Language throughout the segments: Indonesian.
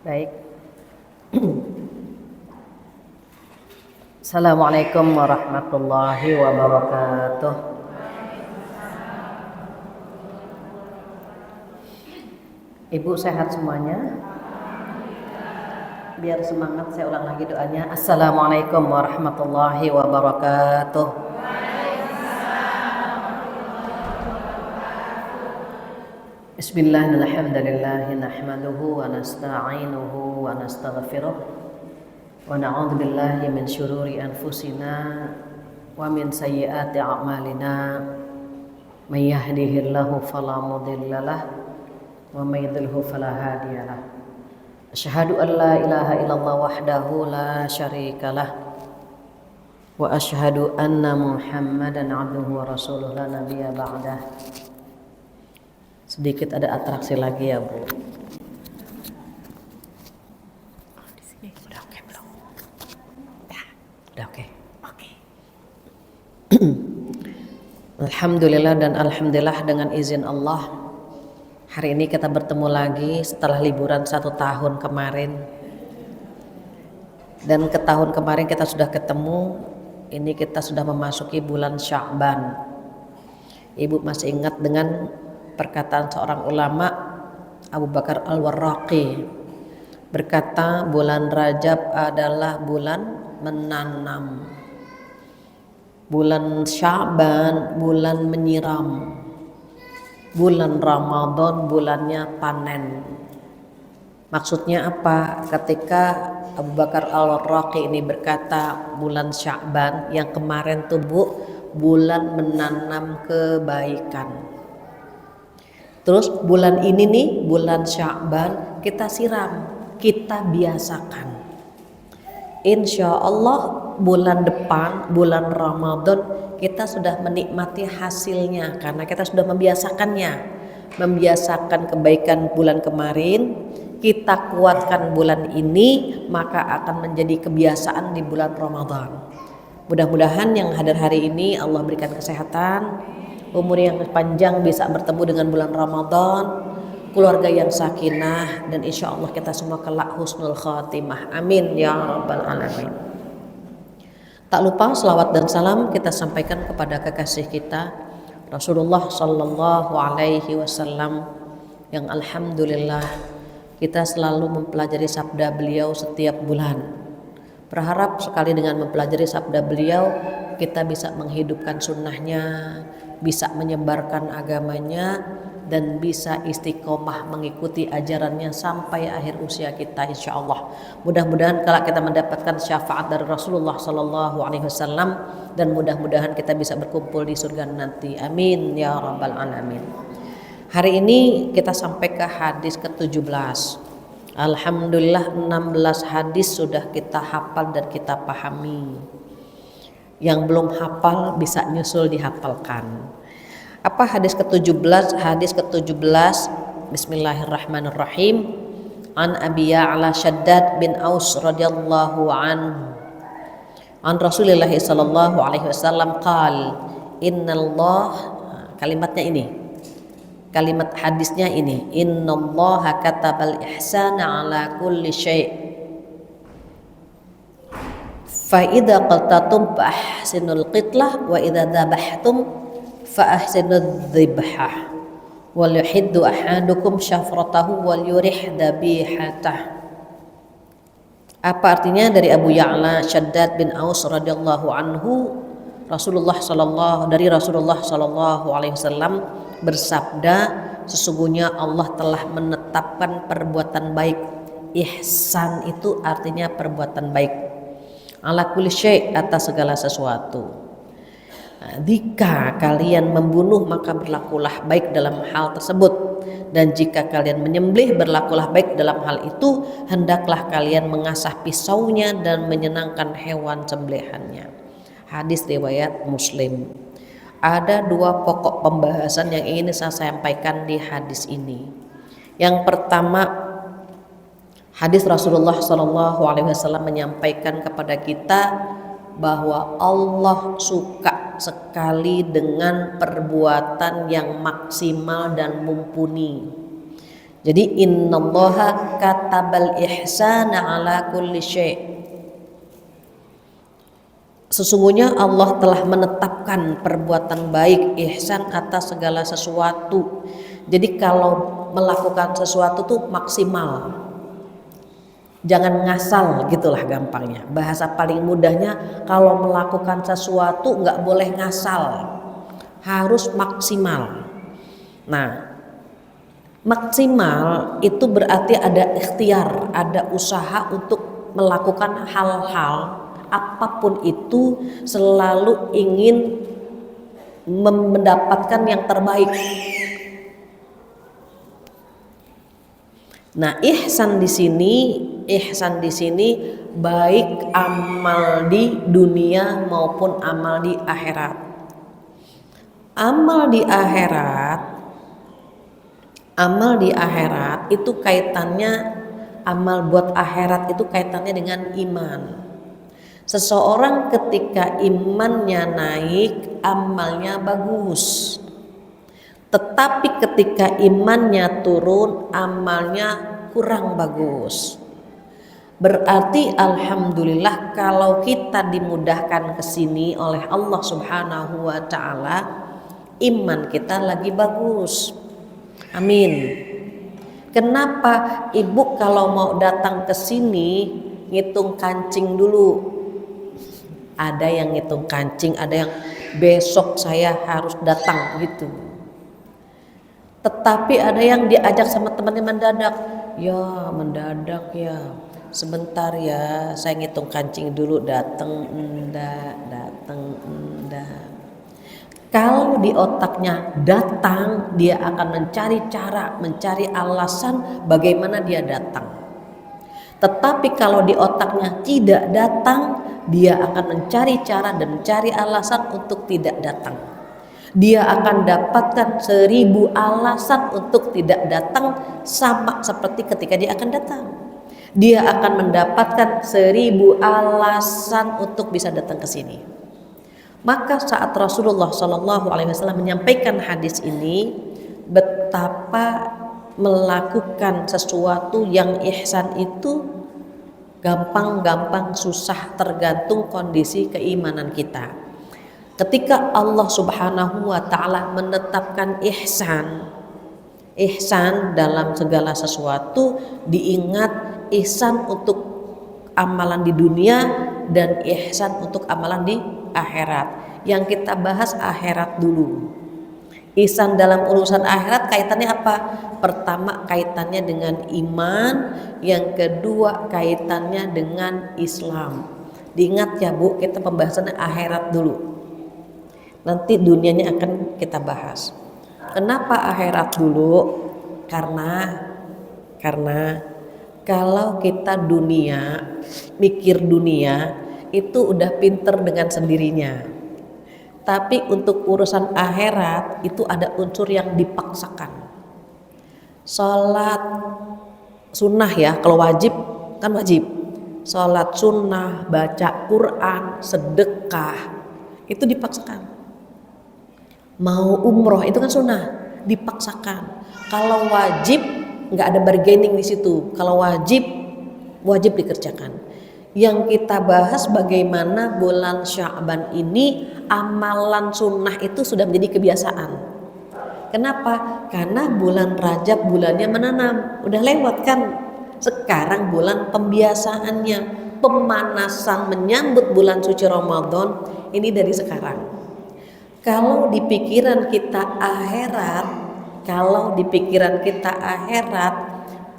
Baik. Assalamualaikum warahmatullahi wabarakatuh. Ibu sehat semuanya? Biar semangat saya ulang lagi doanya. Assalamualaikum warahmatullahi wabarakatuh. Bismillahirrahmanirrahim. Nahmaduhu wa nasta'inuhu wa nastaghfiruh. Wa na'udzu billahi min syururi anfusina wa min sayyiati a'malina. May yahdihillahu fala mudilla lahu wa may yudlilhu fala hadiya lahu. Asyhadu an la ilaha illallah wahdahu la syarikalah wa asyhadu anna Muhammadan 'abduhu wa rasuluhu la nabiyya ba'dah. Sedikit ada atraksi lagi ya, Bu. Di sini udah oke belum? Ya, udah oke. Oke. Alhamdulillah dan alhamdulillah dengan izin Allah, hari ini kita bertemu lagi setelah liburan 1 tahun kemarin. Dan ke tahun kemarin kita sudah ketemu, ini kita sudah memasuki bulan Sya'ban. Ibu masih ingat dengan perkataan seorang ulama, Abu Bakar Al-Warraqi, berkata bulan Rajab adalah bulan menanam, bulan Sya'ban bulan menyiram, bulan Ramadan bulannya panen. Maksudnya apa? Ketika Abu Bakar Al-Warraqi ini berkata bulan Sya'ban yang kemarin tuh, Bu, bulan menanam kebaikan. Terus bulan ini nih, bulan Sya'ban, kita siram, kita biasakan. Insya Allah bulan depan, bulan Ramadan, kita sudah menikmati hasilnya karena kita sudah membiasakannya. Membiasakan kebaikan bulan kemarin, kita kuatkan bulan ini, maka akan menjadi kebiasaan di bulan Ramadan. Mudah-mudahan yang hadir hari ini Allah berikan kesehatan, umur yang panjang, bisa bertemu dengan bulan Ramadan, keluarga yang sakinah, dan insya Allah kita semua kelak husnul khatimah. Amin ya rabbal alamin. Tak lupa selawat dan salam kita sampaikan kepada kekasih kita Rasulullah Sallallahu Alaihi Wasallam, yang alhamdulillah kita selalu mempelajari sabda beliau setiap bulan. Berharap sekali dengan mempelajari sabda beliau kita bisa menghidupkan sunnahnya, bisa menyebarkan agamanya, dan bisa istiqomah mengikuti ajarannya sampai akhir usia kita insya Allah. Mudah-mudahan kalau kita mendapatkan syafaat dari Rasulullah Sallallahu Alaihi Wasallam, dan mudah-mudahan kita bisa berkumpul di surga nanti. Amin ya rabbal alamin. Hari ini kita sampai ke hadis ke-17. Alhamdulillah 16 hadis sudah kita hafal dan kita pahami. Yang belum hafal bisa nyusul dihafalkan. Apa hadis ke-17? Hadis ke-17, bismillahirrahmanirrahim. An Abi Ya'la Shaddad bin Aus radhiyallahu anhu. An Rasulillah sallallahu alaihi wasallam qal, innallah, kalimatnya ini. Kalimat hadisnya ini, innallaha katabal ihsana ala kulli syai'. Fa idza qatatum fa ahsinul qitlah wa idza dzabhtum fa ahsinud dzibhah wal yuhiddu ahadukum syafratahu wal yurih dhabihatah. Apa artinya? Dari Abu Ya'la Shaddad bin Aus radhiyallahu anhu, Rasulullah sallallahu alaihi wasallam bersabda, sesungguhnya Allah telah menetapkan perbuatan baik. Ihsan itu artinya perbuatan baik. Ala kulli syai', atas segala sesuatu. Jika kalian membunuh maka berlakulah baik dalam hal tersebut, dan jika kalian menyembelih berlakulah baik dalam hal itu. Hendaklah kalian mengasah pisaunya dan menyenangkan hewan sembelihannya. Hadis riwayat Muslim. Ada 2 pokok pembahasan yang ingin saya sampaikan di hadis ini. Yang pertama, hadis Rasulullah SAW menyampaikan kepada kita bahwa Allah suka sekali dengan perbuatan yang maksimal dan mumpuni. Jadi innallaha katabal ihsana ala kulli syai'. Sesungguhnya Allah telah menetapkan perbuatan baik, ihsan atas segala sesuatu. Jadi kalau melakukan sesuatu tuh maksimal, jangan ngasal, gitulah gampangnya. Bahasa paling mudahnya, kalau melakukan sesuatu nggak boleh ngasal, harus maksimal. Nah, maksimal itu berarti ada ikhtiar, ada usaha untuk melakukan hal-hal apapun itu, selalu ingin mendapatkan yang terbaik. Nah, ihsan di sini baik amal di dunia maupun amal di akhirat. Amal di akhirat itu kaitannya, amal buat akhirat itu kaitannya dengan iman. Seseorang ketika imannya naik, amalnya bagus. Tetapi ketika imannya turun, amalnya kurang bagus. Berarti alhamdulillah kalau kita dimudahkan ke sini oleh Allah Subhanahu wa taala, iman kita lagi bagus. Amin. Kenapa ibu kalau mau datang ke sini ngitung kancing dulu? Ada yang ngitung kancing, ada yang besok saya harus datang gitu. Tetapi ada yang diajak sama temannya mendadak. Ya mendadak ya, sebentar ya saya ngitung kancing dulu, datang enggak. Kalau di otaknya datang, dia akan mencari cara, mencari alasan bagaimana dia datang. Tetapi kalau di otaknya tidak datang, dia akan mencari cara dan mencari alasan untuk tidak datang. Dia akan dapatkan 1000 alasan untuk tidak datang, sama seperti ketika dia akan datang. Dia akan mendapatkan 1000 alasan untuk bisa datang ke sini. Maka saat Rasulullah SAW menyampaikan hadis ini, betapa melakukan sesuatu yang ihsan itu gampang-gampang, susah, tergantung kondisi keimanan kita. Ketika Allah Subhanahu wa taala menetapkan ihsan dalam segala sesuatu, diingat ihsan untuk amalan di dunia dan ihsan untuk amalan di akhirat. Yang kita bahas akhirat dulu. Ihsan dalam urusan akhirat kaitannya apa? Pertama kaitannya dengan iman, yang kedua kaitannya dengan Islam. Diingat ya Bu, kita pembahasannya akhirat dulu. Nanti dunianya akan kita bahas. Kenapa akhirat dulu? Karena kalau kita dunia, mikir dunia itu udah pinter dengan sendirinya. Tapi untuk urusan akhirat itu ada unsur yang dipaksakan. Sholat sunnah ya, kalau wajib kan wajib. Sholat sunnah, baca Quran, sedekah, itu dipaksakan. Mau umroh itu kan sunnah, dipaksakan. Kalau wajib nggak ada bargaining di situ. Kalau wajib dikerjakan. Yang kita bahas bagaimana bulan Sya'ban ini amalan sunnah itu sudah menjadi kebiasaan. Kenapa? Karena bulan Rajab bulannya menanam, udah lewat kan. Sekarang bulan pembiasaannya, pemanasan menyambut bulan suci Ramadan ini dari sekarang. Kalau di pikiran kita akhirat,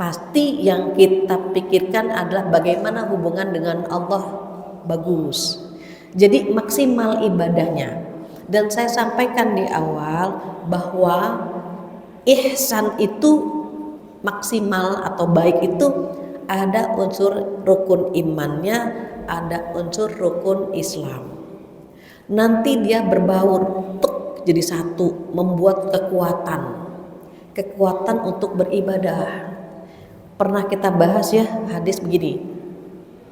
pasti yang kita pikirkan adalah bagaimana hubungan dengan Allah bagus. Jadi maksimal ibadahnya. Dan saya sampaikan di awal bahwa ihsan itu maksimal atau baik itu ada unsur rukun imannya, ada unsur rukun Islam. Nanti dia berbaur jadi satu, membuat kekuatan untuk beribadah. Pernah kita bahas ya hadis begini,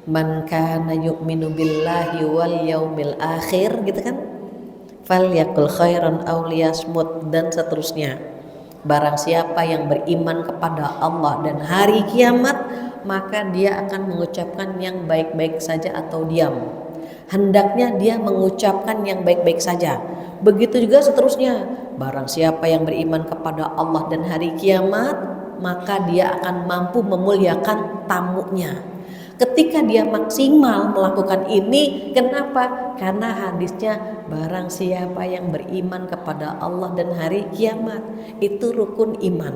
man kana yu'minu billahi wal yaumil akhir, gitu kan, falyaqul khairan aw liyasmut, dan seterusnya. Barang siapa yang beriman kepada Allah dan hari kiamat, maka dia akan mengucapkan yang baik-baik saja atau diam. Hendaknya dia mengucapkan yang baik-baik saja. Begitu juga seterusnya. Barang siapa yang beriman kepada Allah dan hari kiamat, maka dia akan mampu memuliakan tamunya. Ketika dia maksimal melakukan ini, kenapa? Karena hadisnya barang siapa yang beriman kepada Allah dan hari kiamat, itu rukun iman.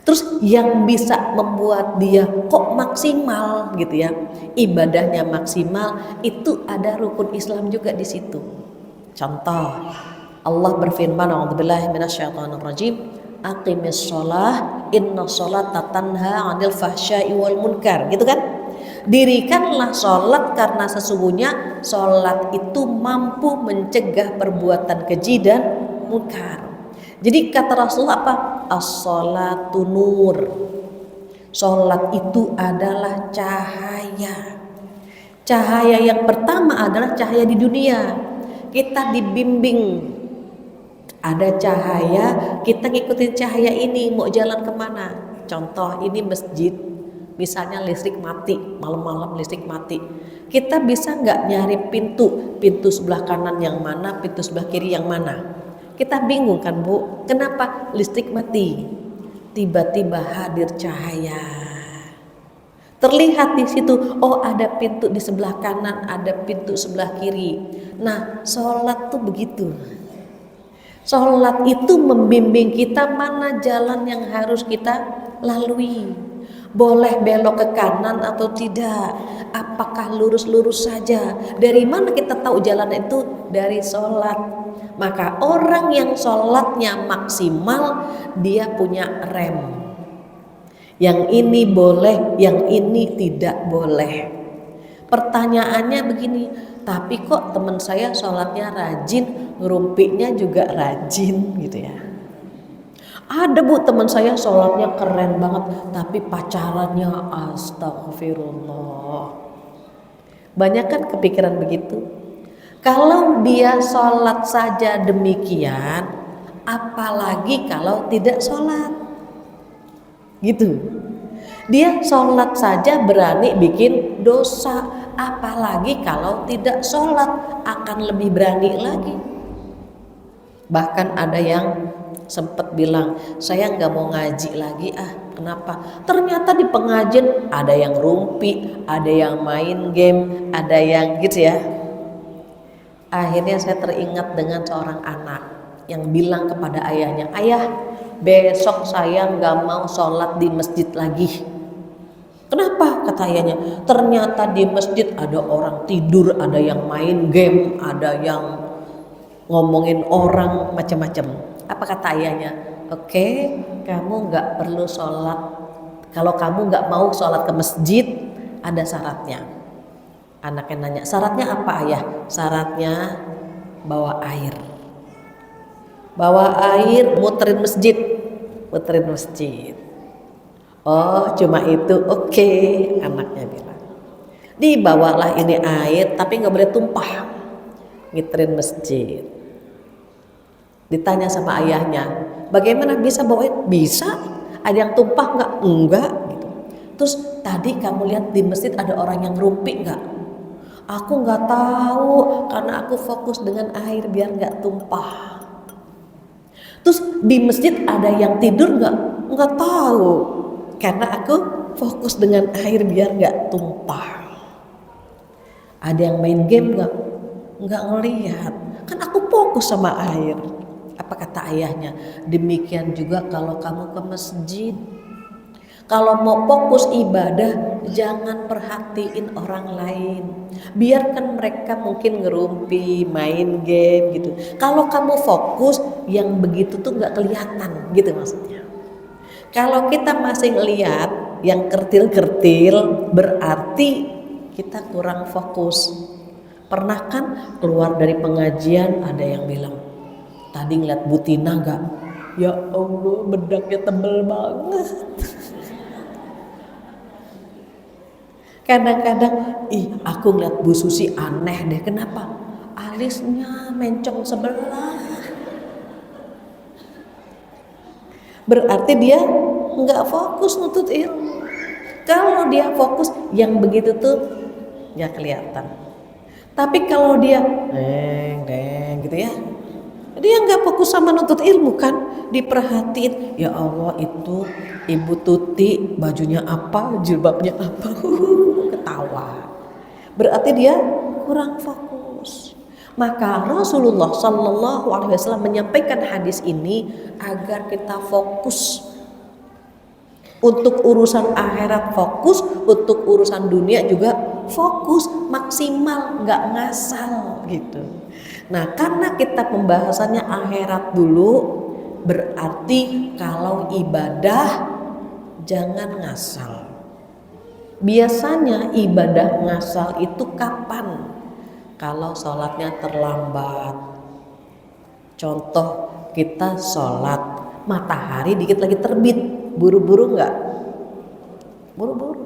Terus yang bisa membuat dia kok maksimal gitu ya, ibadahnya maksimal, itu ada rukun Islam juga di situ. Contoh, Allah berfirman, a'udzubillahi minasyaitonirrajim, aqimis sholah inna sholata tanha 'anil fahsya'i wal munkar, gitu kan? Dirikanlah sholat karena sesungguhnya sholat itu mampu mencegah perbuatan keji dan munkar. Jadi kata Rasulullah apa? As-sholatu nur. Sholat itu adalah cahaya. Cahaya yang pertama adalah cahaya di dunia. Kita dibimbing, ada cahaya, kita ngikutin cahaya ini mau jalan kemana. Contoh, ini masjid, misalnya listrik mati, malam-malam listrik mati, kita bisa nggak nyari pintu sebelah kanan yang mana, pintu sebelah kiri yang mana? Kita bingung kan Bu, kenapa? Listrik mati, tiba-tiba hadir cahaya, terlihat di situ, oh ada pintu di sebelah kanan, ada pintu sebelah kiri. Nah, sholat tuh begitu. Sholat itu membimbing kita mana jalan yang harus kita lalui. Boleh belok ke kanan atau tidak? Apakah lurus-lurus saja? Dari mana kita tahu jalan itu? Dari sholat. Maka orang yang sholatnya maksimal, dia punya rem. Yang ini boleh, yang ini tidak boleh. Pertanyaannya begini, tapi kok teman saya sholatnya rajin, ngerumpiknya juga rajin gitu ya. Ada Bu teman saya sholatnya keren banget, tapi pacarannya astagfirullah. Banyak kan kepikiran begitu. Kalau dia sholat saja demikian, apalagi kalau tidak sholat. Gitu. Dia sholat saja berani bikin dosa, apalagi kalau tidak sholat akan lebih berani lagi. Bahkan ada yang sempat bilang, saya nggak mau ngaji lagi kenapa? Ternyata di pengajian ada yang rumpi, ada yang main game, ada yang gitu ya. Akhirnya saya teringat dengan seorang anak yang bilang kepada ayahnya, ayah, besok saya nggak mau sholat di masjid lagi. Kenapa? Kata ayahnya, ternyata di masjid ada orang tidur, ada yang main game, ada yang ngomongin orang macam-macam. Apa kata ayahnya? Oke, kamu nggak perlu sholat. Kalau kamu nggak mau sholat ke masjid, ada syaratnya. Anaknya nanya, syaratnya apa ayah? Syaratnya bawa air. Bawa air, muterin masjid. Muterin masjid. Oh, cuma itu, oke, anaknya bilang. Dibawalah ini air, tapi nggak boleh tumpah. Ngiterin masjid. Ditanya sama ayahnya, bagaimana bisa bawa air? Bisa. Ada yang tumpah nggak? Enggak. Gitu. Terus tadi kamu lihat di masjid ada orang yang rumpi nggak? Aku nggak tahu, karena aku fokus dengan air biar nggak tumpah. Terus di masjid ada yang tidur nggak? Nggak tahu, karena aku fokus dengan air biar nggak tumpah. Ada yang main game nggak? Nggak ngelihat, kan aku fokus sama air. Apa kata ayahnya? Demikian juga kalau kamu ke masjid. Kalau mau fokus ibadah, jangan perhatiin orang lain. Biarkan mereka mungkin ngerumpi, main game gitu. Kalau kamu fokus, yang begitu tuh nggak kelihatan gitu maksudnya. Kalau kita masih ngelihat yang kertil-kertil, berarti kita kurang fokus. Pernah kan keluar dari pengajian ada yang bilang, tadi ngeliat Bu Tina nggak? Ya Allah, bedaknya tebel banget. Kadang-kadang, aku ngeliat Bu Susi aneh deh, kenapa? Alisnya mencong sebelah. berarti dia nggak fokus nuntut ilmu. Kalau dia fokus, yang begitu tuh nggak kelihatan. Tapi kalau dia deng gitu ya, dia nggak fokus sama nuntut ilmu kan, diperhatiin. Ya Allah, itu Ibu Tuti bajunya apa, jilbabnya apa, ketawa. Berarti dia kurang fokus. Maka Rasulullah Shallallahu Alaihi Wasallam menyampaikan hadis ini agar kita fokus untuk urusan akhirat, fokus untuk urusan dunia juga fokus, maksimal, nggak ngasal gitu. Nah, karena kita pembahasannya akhirat dulu, berarti kalau ibadah jangan ngasal. Biasanya ibadah ngasal itu kapan? Kalau sholatnya terlambat. Contoh, kita sholat matahari dikit lagi terbit, buru-buru nggak? Buru-buru.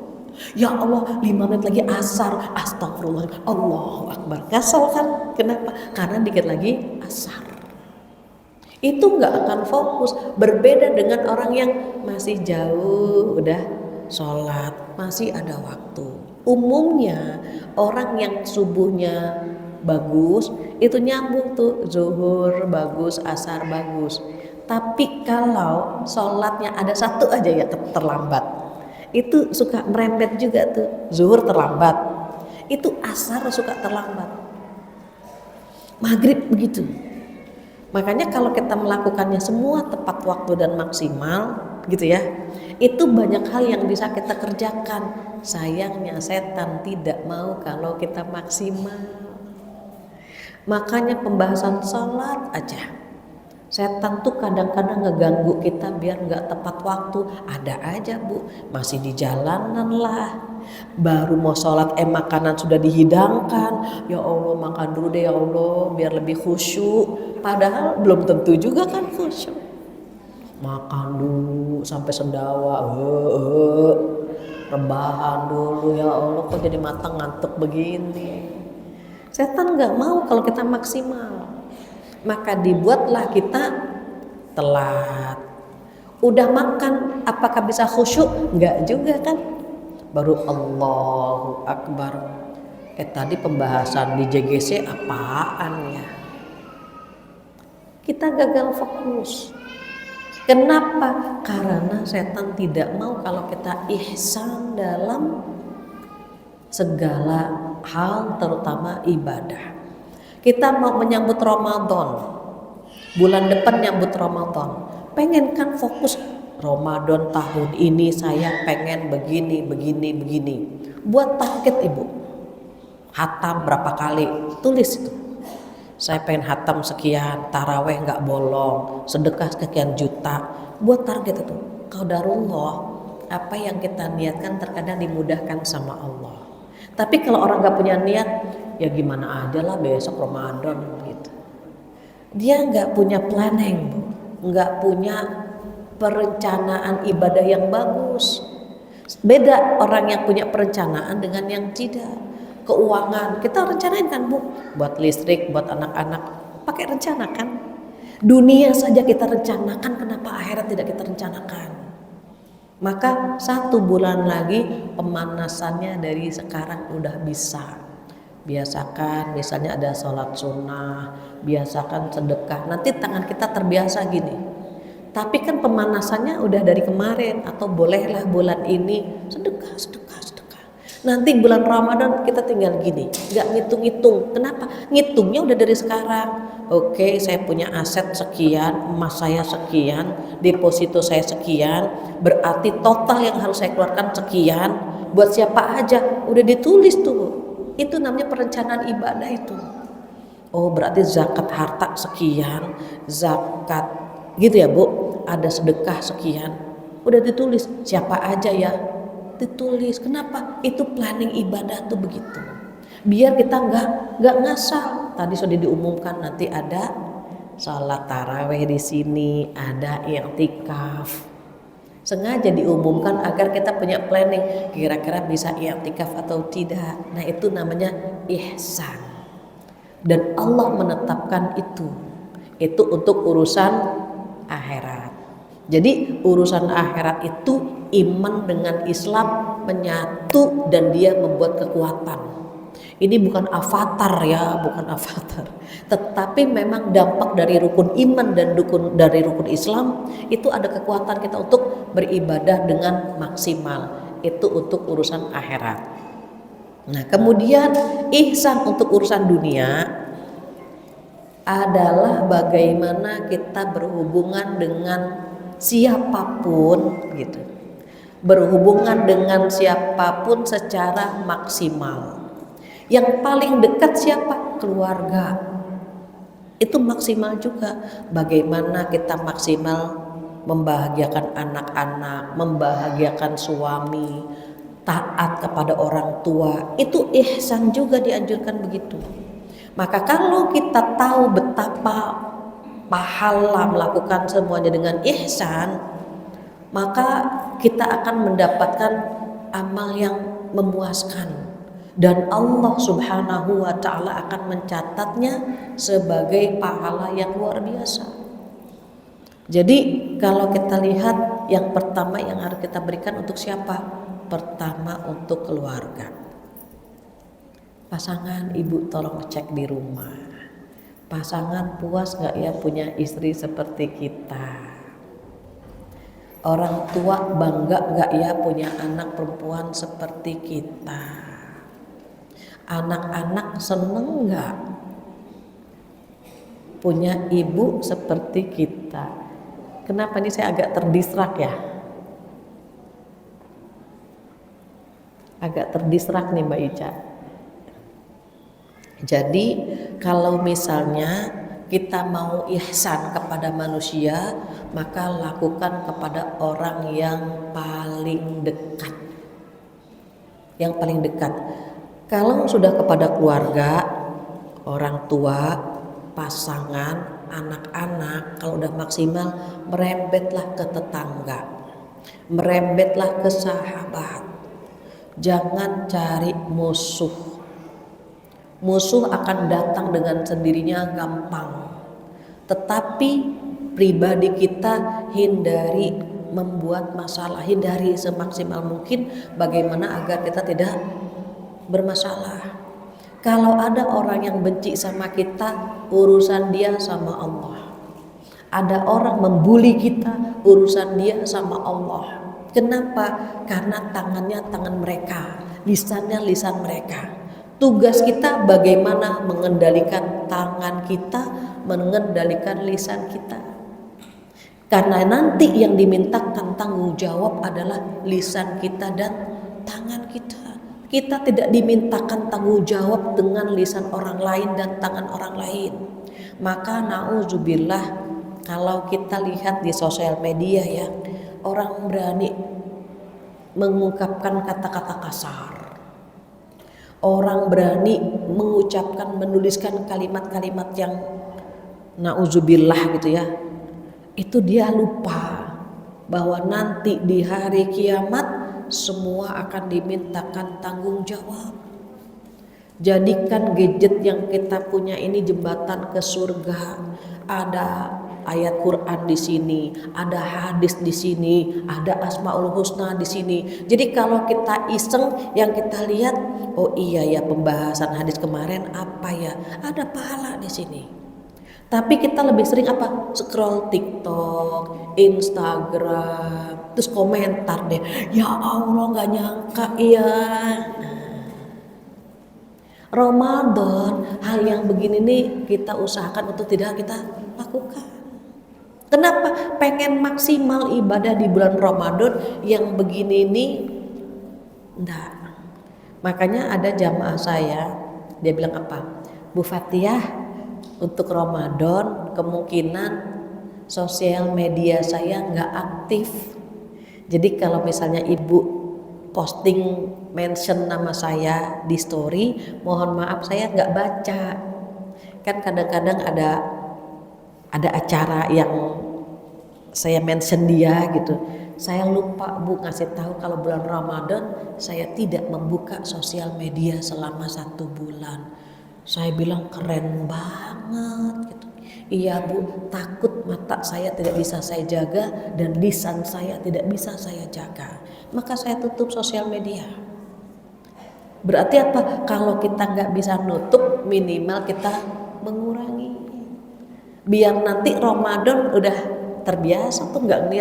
Ya Allah, 5 menit lagi asar, astagfirullah, Allahu Akbar. Ngasal kan? Kenapa? Karena dikit lagi asar. Itu nggak akan fokus. Berbeda dengan orang yang masih jauh, udah sholat, masih ada waktu. Umumnya orang yang subuhnya bagus itu nyambung tuh, zuhur bagus, asar bagus. Tapi kalau sholatnya ada satu aja ya terlambat, itu suka merembet juga tuh. Zuhur terlambat, itu asar suka terlambat, maghrib begitu. Makanya kalau kita melakukannya semua tepat waktu dan maksimal gitu ya, itu banyak hal yang bisa kita kerjakan. Sayangnya setan tidak mau kalau kita maksimal. Makanya pembahasan sholat aja, setan tuh kadang-kadang ngeganggu kita biar nggak tepat waktu. Ada aja Bu, masih di jalanan lah, baru mau sholat makanan sudah dihidangkan. Ya Allah, makan dulu deh ya Allah biar lebih khusyuk. Padahal belum tentu juga kan khusyuk. Makan dulu sampai sendawa, rebahan dulu. Ya Allah, kok jadi matang ngantuk begini. Setan nggak mau kalau kita maksimal. Maka dibuatlah kita telat. Udah makan, apakah bisa khusyuk? Enggak juga kan. Baru Allahu Akbar. Tadi pembahasan di JGC apaan ya? Kita gagal fokus. Kenapa? Karena setan tidak mau kalau kita ihsan dalam segala hal, terutama ibadah. Kita mau menyambut Ramadan, bulan depan nyambut Ramadan, pengen kan fokus Ramadan tahun ini saya pengen begini. Buat target Ibu, hatam berapa kali, tulis itu. Saya pengen hatam sekian, taraweh nggak bolong, sedekah sekian juta. Buat target itu. Qadarullah, apa yang kita niatkan terkadang dimudahkan sama Allah. Tapi kalau orang nggak punya niat, ya gimana aja lah besok Ramadan gitu. Dia nggak punya planning, nggak punya perencanaan ibadah yang bagus. Beda orang yang punya perencanaan dengan yang tidak. Keuangan kita rencanain kan Bu, buat listrik, buat anak-anak, pakai rencana kan. Dunia saja kita rencanakan, kenapa akhirat tidak kita rencanakan? Maka 1 bulan lagi pemanasannya dari sekarang udah bisa. Biasakan misalnya ada sholat sunnah, biasakan sedekah. Nanti tangan kita terbiasa gini. Tapi kan pemanasannya udah dari kemarin, atau bolehlah bulan ini sedekah. Nanti bulan Ramadan kita tinggal gini, nggak ngitung-ngitung. Kenapa? Ngitungnya udah dari sekarang. Oke, saya punya aset sekian, emas saya sekian, deposito saya sekian, berarti total yang harus saya keluarkan sekian. Buat siapa aja, udah ditulis tuh. Itu namanya perencanaan ibadah itu. Oh, berarti zakat harta sekian, zakat gitu ya Bu, ada sedekah sekian, udah ditulis. Siapa aja ya, ditulis. Kenapa? Itu planning ibadah tuh begitu. Biar kita nggak ngasal. Tadi sudah diumumkan nanti ada sholat taraweh di sini, ada i'tikaf. Sengaja diumumkan agar kita punya planning. Kira-kira bisa i'tikaf atau tidak. Nah itu namanya ihsan. Dan Allah menetapkan itu. Itu untuk urusan akhirat. Jadi urusan akhirat itu iman dengan Islam menyatu dan dia membuat kekuatan. Ini bukan avatar ya, bukan avatar. Tetapi memang dampak dari rukun iman dan dari rukun Islam itu ada kekuatan kita untuk beribadah dengan maksimal. Itu untuk urusan akhirat. Nah, kemudian ihsan untuk urusan dunia adalah bagaimana kita berhubungan dengan siapapun gitu. Berhubungan dengan siapapun secara maksimal. Yang paling dekat siapa? Keluarga. Itu maksimal juga. Bagaimana kita maksimal membahagiakan anak-anak, membahagiakan suami, taat kepada orang tua. Itu ihsan juga dianjurkan begitu. Maka kalau kita tahu betapa pahala melakukan semuanya dengan ihsan, maka kita akan mendapatkan amal yang memuaskan dan Allah Subhanahu wa taala akan mencatatnya sebagai pahala yang luar biasa. Jadi kalau kita lihat yang pertama yang harus kita berikan untuk siapa? Pertama untuk keluarga. Pasangan, ibu tolong cek di rumah. Pasangan puas gak ya punya istri seperti kita? Orang tua bangga gak ya punya anak perempuan seperti kita? Anak-anak seneng gak punya ibu seperti kita? Kenapa ini saya agak terdistrak ya? Agak terdistrak nih Mbak Ica. Jadi kalau misalnya kita mau ihsan kepada manusia, maka lakukan kepada orang yang paling dekat. Yang paling dekat. Kalau sudah kepada keluarga, orang tua, pasangan, anak-anak, kalau udah maksimal, merembetlah ke tetangga, merembetlah ke sahabat. Jangan cari musuh. Musuh akan datang dengan sendirinya gampang. Tetapi pribadi kita hindari membuat masalah, hindari semaksimal mungkin bagaimana agar kita tidak bermasalah. Kalau ada orang yang benci sama kita, urusan dia sama Allah. Ada orang membuli kita, urusan dia sama Allah. Kenapa? Karena tangannya tangan mereka, lisannya lisan mereka. Tugas kita bagaimana mengendalikan tangan kita, mengendalikan lisan kita. Karena nanti yang dimintakan tanggung jawab adalah lisan kita dan tangan kita. Kita tidak dimintakan tanggung jawab dengan lisan orang lain dan tangan orang lain. Maka na'udzubillah, kalau kita lihat di sosial media ya, orang berani mengungkapkan kata-kata kasar. Orang berani mengucapkan, menuliskan kalimat-kalimat yang na'udzubillah gitu ya. Itu dia lupa bahwa nanti di hari kiamat semua akan dimintakan tanggung jawab. Jadikan gadget yang kita punya ini jembatan ke surga. Ada ayat Quran di sini, ada hadis di sini, ada Asmaul Husna di sini. Jadi kalau kita iseng yang kita lihat, oh iya ya pembahasan hadis kemarin apa ya? Ada pahala di sini. Tapi kita lebih sering apa? Scroll TikTok, Instagram, terus komentar deh. Ya Allah nggak nyangka ya. Ramadan, hal yang begini nih kita usahakan untuk tidak kita lakukan. Kenapa? Pengen maksimal ibadah di bulan Ramadan yang begini nih enggak. Makanya ada jamaah saya, dia bilang apa? Bu Fatihah, untuk Ramadan kemungkinan sosial media saya enggak aktif. Jadi kalau misalnya ibu posting mention nama saya di story, mohon maaf saya enggak baca. Kan kadang-kadang ada acara yang saya mention dia gitu. Saya lupa Bu ngasih tahu kalau bulan Ramadan saya tidak membuka sosial media selama 1 bulan. Saya bilang keren banget gitu. Iya Bu, takut mata saya tidak bisa saya jaga dan lisan saya tidak bisa saya jaga. Maka saya tutup sosial media. Berarti apa? Kalau kita nggak bisa nutup, minimal kita mengurangi. Biar nanti Ramadan udah terbiasa tuh nggak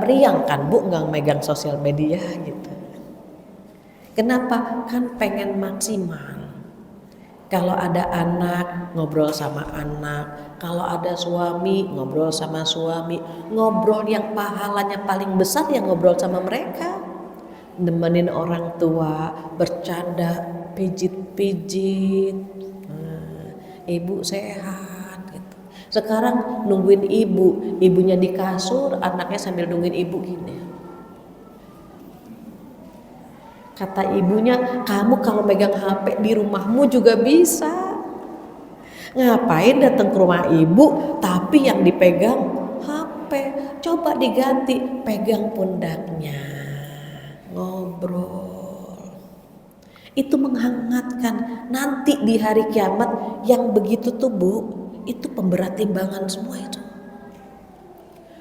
meriang kan Bu, nggak megang sosial media gitu. Kenapa? Kan pengen maksimal. Kalau ada anak, ngobrol sama anak. Kalau ada suami, ngobrol sama suami. Ngobrol yang pahalanya paling besar yang ngobrol sama mereka. Nemenin orang tua, bercanda, pijit-pijit. Ibu sehat gitu. Sekarang nungguin ibu, ibunya di kasur, anaknya sambil nungguin ibu gini. Kata ibunya, kamu kalau megang HP di rumahmu juga bisa. Ngapain datang ke rumah ibu tapi yang dipegang HP? Coba diganti, pegang pundaknya, ngobrol. Itu menghangatkan. Nanti di hari kiamat yang begitu tuh Bu, itu pemberat timbangan semua itu.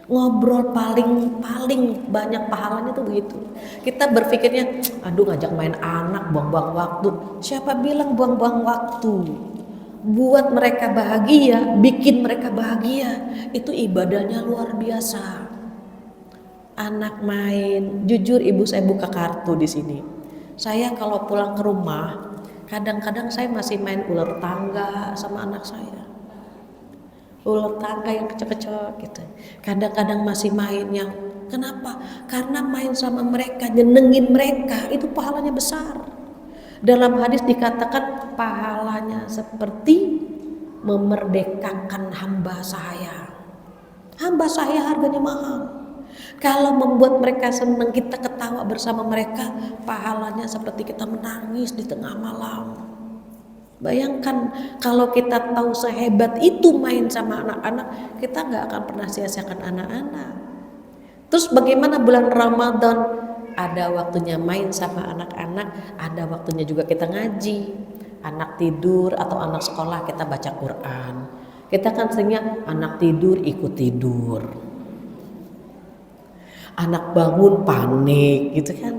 Ngobrol paling banyak pahalanya tuh begitu. Kita berpikirnya, aduh ngajak main anak buang-buang waktu. Siapa bilang buang-buang waktu? Buat mereka bahagia, bikin mereka bahagia, itu ibadahnya luar biasa. Anak main, jujur ibu saya buka kartu di sini. Saya kalau pulang ke rumah, kadang-kadang saya masih main ular tangga sama anak saya. Ular tangga yang kecil-kecil gitu. Kadang-kadang masih main yang kenapa? Karena main sama mereka, nyenengin mereka, itu pahalanya besar. Dalam hadis dikatakan pahalanya seperti memerdekakan hamba saya. Hamba saya harganya mahal. Kalau membuat mereka senang, kita ketawa bersama mereka, pahalanya seperti kita menangis di tengah malam. Bayangkan kalau kita tahu sehebat itu main sama anak-anak, kita nggak akan pernah sia-siakan anak-anak. Terus bagaimana bulan Ramadan? Ada waktunya main sama anak-anak, ada waktunya juga kita ngaji. Anak tidur atau anak sekolah kita baca Quran. Kita kan seringnya anak tidur ikut tidur. Anak bangun panik gitu kan.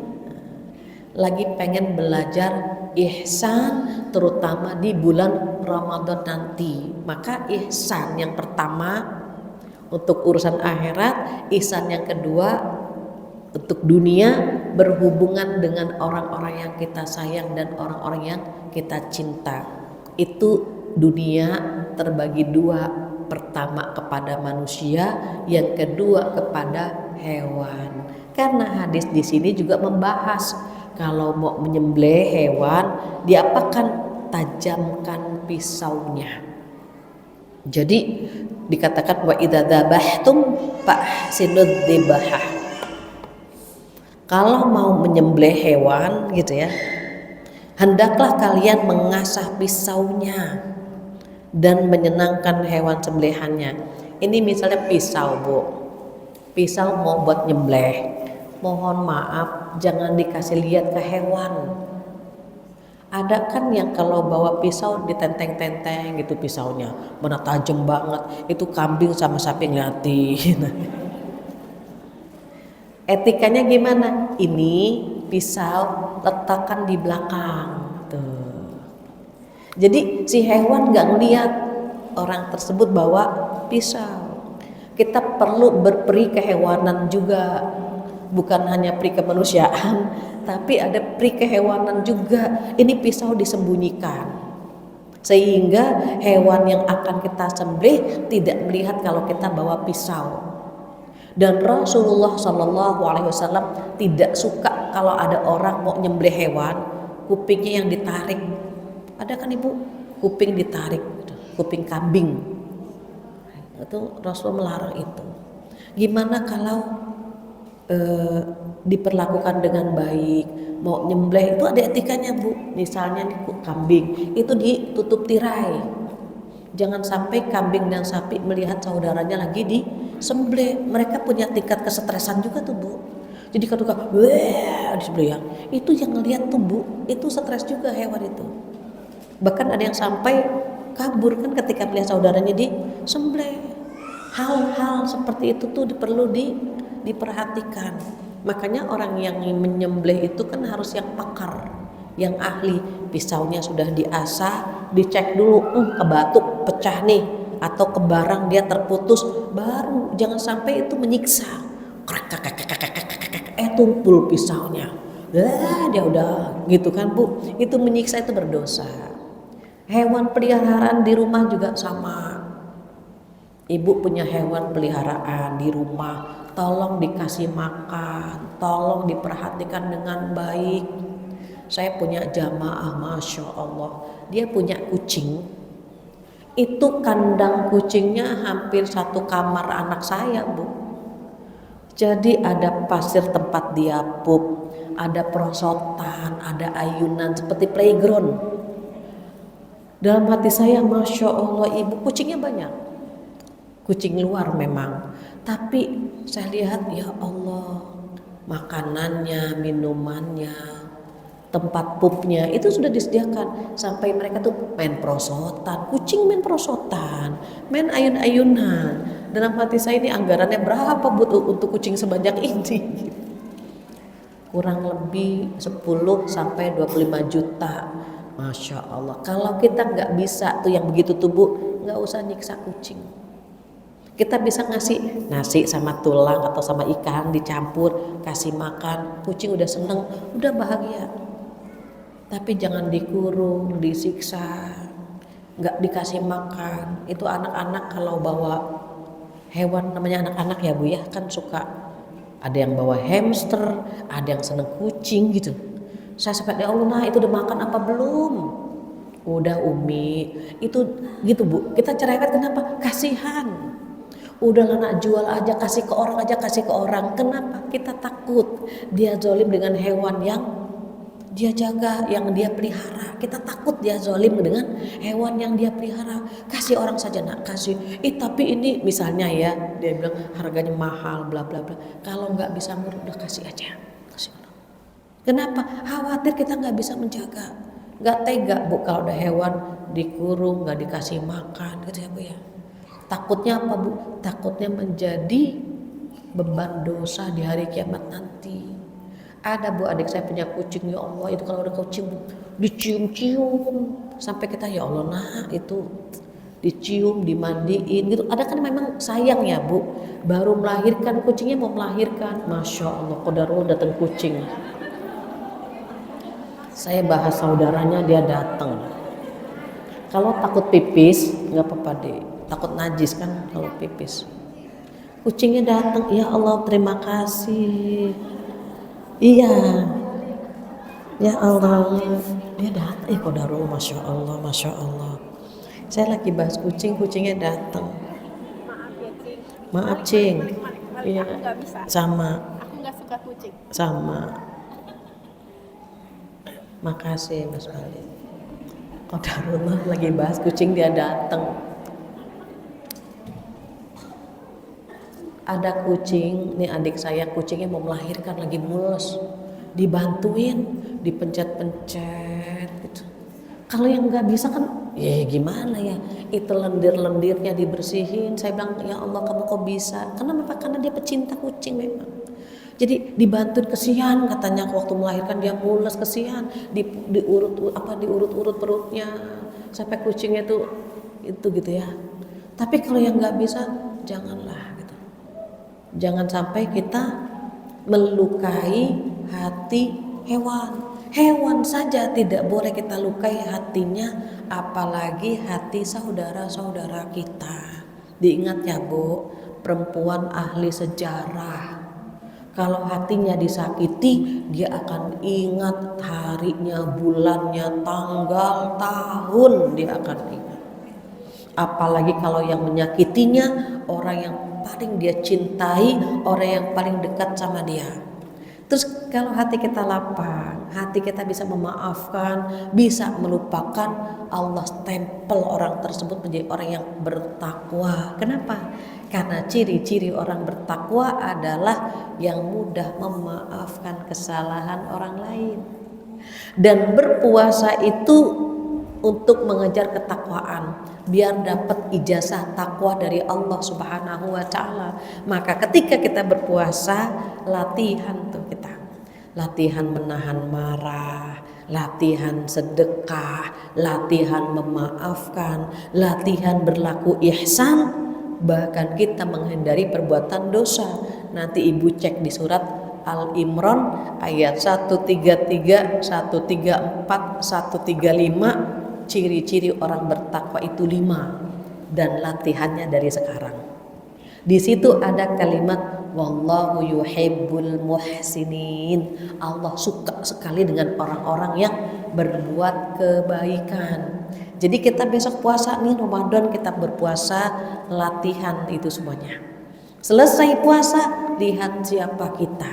Lagi pengen belajar ihsan terutama di bulan Ramadan nanti. Maka ihsan yang pertama untuk urusan akhirat, ihsan yang kedua untuk dunia, berhubungan dengan orang-orang yang kita sayang dan orang-orang yang kita cinta. Itu dunia terbagi dua, pertama kepada manusia, yang kedua kepada hewan. Karena hadis di sini juga membahas kalau mau menyembelih hewan, diapakan? Tajamkan pisaunya. Jadi dikatakan wa idza dzabahtum fahsinud dzibahah. Kalau mau menyembelih hewan gitu ya, hendaklah kalian mengasah pisaunya dan menyenangkan hewan sembelihannya. Ini misalnya pisau Bu, pisau mau buat nyembelih, mohon maaf jangan dikasih lihat ke hewan. Ada kan yang kalau bawa pisau ditenteng-tenteng gitu pisaunya, mana tajam banget, itu kambing sama sapi ngeliatin. Etikanya gimana? Ini pisau letakkan di belakang tuh. Jadi si hewan gak ngeliat orang tersebut bawa pisau. Kita perlu berperi kehewanan juga, bukan hanya peri kemanusiaan, tapi ada peri kehewanan juga. Ini pisau disembunyikan sehingga hewan yang akan kita sembelih tidak melihat kalau kita bawa pisau. Dan Rasulullah SAW tidak suka kalau ada orang mau nyembelih hewan, kupingnya yang ditarik. Ada kan Ibu? Kuping ditarik, kuping kambing. Itu Rasul melarang itu. Gimana kalau diperlakukan dengan baik, mau nyembelih itu ada etikanya Bu. Misalnya nih kambing itu ditutup tirai, jangan sampai kambing dan sapi melihat saudaranya lagi disembelih. Mereka punya tingkat kesetresan juga tuh Bu. Jadi kalau disembelih itu yang ngelihat tuh Bu, itu stres juga hewan itu. Bahkan ada yang sampai kabur kan ketika melihat saudaranya disembelih. Hal-hal seperti itu tuh perlu diperhatikan. Makanya orang yang menyembelih itu kan harus yang pakar, yang ahli. Pisaunya sudah diasah, dicek dulu, kebatuk pecah nih, atau kebarang dia terputus, baru jangan sampai itu menyiksa. Tumpul pisaunya. Dia udah gitu kan Bu, itu menyiksa, itu berdosa. Hewan peliharaan di rumah juga sama. Ibu punya hewan peliharaan di rumah, tolong dikasih makan, tolong diperhatikan dengan baik. Saya punya jamaah, Masya Allah, dia punya kucing. Itu kandang kucingnya hampir satu kamar anak saya Bu. Jadi ada pasir tempat dia pup, ada perosotan, ada ayunan seperti playground. Dalam hati saya, Masya Allah, ibu kucingnya banyak. Kucing luar memang. Tapi saya lihat, ya Allah, makanannya, minumannya, tempat pupnya itu sudah disediakan. Sampai mereka tuh main perosotan, kucing main perosotan, main ayun-ayunan. Dalam hati saya, ini anggarannya berapa butuh untuk kucing sebanyak ini? Kurang lebih 10 sampai 25 juta. Masya Allah. Kalau kita nggak bisa tuh yang begitu tuh Bu, nggak usah nyiksa kucing. Kita bisa ngasih nasi sama tulang atau sama ikan dicampur, kasih makan, kucing udah seneng, udah bahagia. Tapi jangan dikurung, disiksa, nggak dikasih makan. Itu anak-anak kalau bawa hewan, namanya anak-anak ya Bu ya, kan suka ada yang bawa hamster, ada yang seneng kucing gitu. Saya sempat, ya Allah, nah itu udah makan apa belum? Udah Umi, itu gitu Bu. Kita cerewet kenapa? Kasihan. Udah nak jual aja, kasih ke orang aja, kasih ke orang. Kenapa? Kita takut dia zalim dengan hewan yang dia jaga, yang dia pelihara. Kita takut dia zalim dengan hewan yang dia pelihara. Kasih orang saja nak, kasih. Tapi ini misalnya ya, dia bilang harganya mahal, bla bla bla. Kalau nggak bisa ngurus, udah kasih aja. Kasih orang. Kenapa? Khawatir kita nggak bisa menjaga. Nggak tega Bu kalau ada hewan dikurung, nggak dikasih makan, gitu ya Bu ya. Takutnya apa Bu? Takutnya menjadi beban dosa di hari kiamat nanti. Ada Bu, adik saya punya kucing, ya Allah, itu kalau ada kucing dicium-cium sampai kita, ya Allah, nah itu dicium, dimandiin gitu. Ada kan memang sayang ya Bu, baru melahirkan kucingnya, mau melahirkan, Masya Allah, qadarullah datang kucing. Saya bahas saudaranya, dia datang. Kalau takut pipis nggak apa-apa deh, takut najis kan kalau pipis. Kucingnya datang, ya Allah terima kasih. Iya, ya Allah, dia datang. Qadarullah, Masya Allah, Masya Allah. Saya lagi bahas kucing, kucingnya datang. Maaf Cing. Iya, sama. Aku nggak suka kucing. Sama. Makasih Mas Bali. Qadarullah lagi bahas kucing, dia datang. Ada kucing, nih adik saya kucingnya mau melahirkan, lagi mulus, dibantuin, dipencet-pencet gitu. Kalau yang nggak bisa kan, ya gimana ya, itu lendir-lendirnya dibersihin. Saya bilang, ya Allah kamu kok bisa? Karena dia pecinta kucing memang. Jadi dibantuin, kesian katanya waktu melahirkan dia mulus, kesian, diurut-urut perutnya sampai kucingnya itu gitu ya. Tapi kalau yang nggak bisa, janganlah. Jangan sampai kita melukai hati hewan. Hewan saja tidak boleh kita lukai hatinya, apalagi hati saudara-saudara kita. Diingat ya Bu, perempuan ahli sejarah. Kalau hatinya disakiti, dia akan ingat harinya, bulannya, tanggal, tahun, dia akan ingat. Apalagi kalau yang menyakitinya orang yang paling dia cintai, orang yang paling dekat sama dia. Terus kalau hati kita lapang, hati kita bisa memaafkan, bisa melupakan, Allah stempel orang tersebut menjadi orang yang bertakwa. Kenapa? Karena ciri-ciri orang bertakwa adalah yang mudah memaafkan kesalahan orang lain. Dan berpuasa itu untuk mengejar ketakwaan, biar dapat ijazah takwa dari Allah Subhanahu wa taala. Maka ketika kita berpuasa, latihan tuh kita. Latihan menahan marah, latihan sedekah, latihan memaafkan, latihan berlaku ihsan, bahkan kita menghindari perbuatan dosa. Nanti ibu cek di surat Al-Imran ayat 133, 134, 135. Ciri-ciri orang bertakwa itu 5 dan latihannya dari sekarang. Di situ ada kalimat wallahu yuhibbul muhsinin. Allah suka sekali dengan orang-orang yang berbuat kebaikan. Jadi kita besok puasa nih, Ramadan kita berpuasa, latihan itu semuanya. Selesai puasa, lihat siapa kita,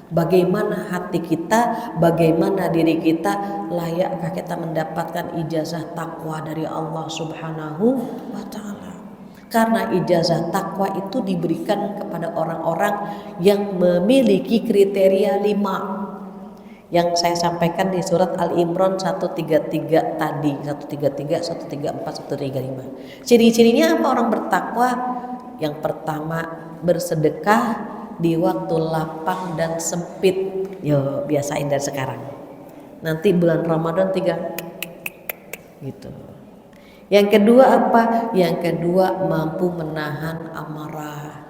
bagaimana hati kita, bagaimana diri kita, layakkah kita mendapatkan ijazah takwa dari Allah Subhanahu wa taala. Karena ijazah takwa itu diberikan kepada orang-orang yang memiliki kriteria 5 yang saya sampaikan di surat Al-Imran 133 tadi, 133, 134, 135. Ciri-cirinya apa orang bertakwa? Yang pertama, bersedekah di waktu lapang dan sempit. Yo, biasain dari sekarang. Nanti bulan Ramadan 3 gitu. Yang kedua apa? Yang kedua, mampu menahan amarah.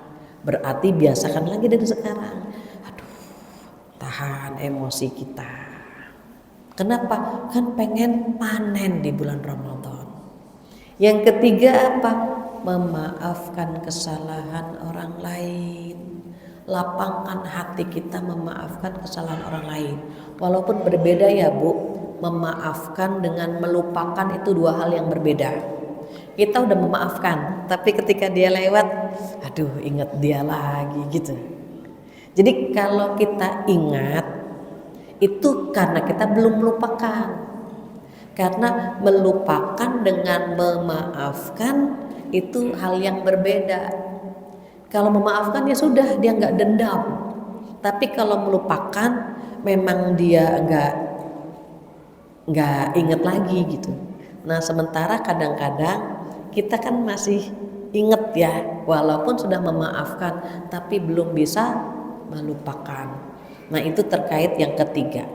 Berarti biasakan lagi dari sekarang. Aduh, tahan emosi kita. Kenapa? Kan pengen panen di bulan Ramadan. Yang ketiga apa? Memaafkan kesalahan orang lain. Lapangkan hati kita memaafkan kesalahan orang lain. Walaupun berbeda ya Bu, memaafkan dengan melupakan itu 2 hal yang berbeda. Kita udah memaafkan, tapi ketika dia lewat, aduh ingat dia lagi gitu. Jadi kalau kita ingat, itu karena kita belum melupakan. Karena melupakan dengan memaafkan itu hal yang berbeda. Kalau memaafkan ya sudah, dia nggak dendam. Tapi kalau melupakan, memang dia nggak inget lagi gitu. Nah sementara kadang-kadang kita kan masih inget ya, walaupun sudah memaafkan, tapi belum bisa melupakan. Nah itu terkait yang ketiga.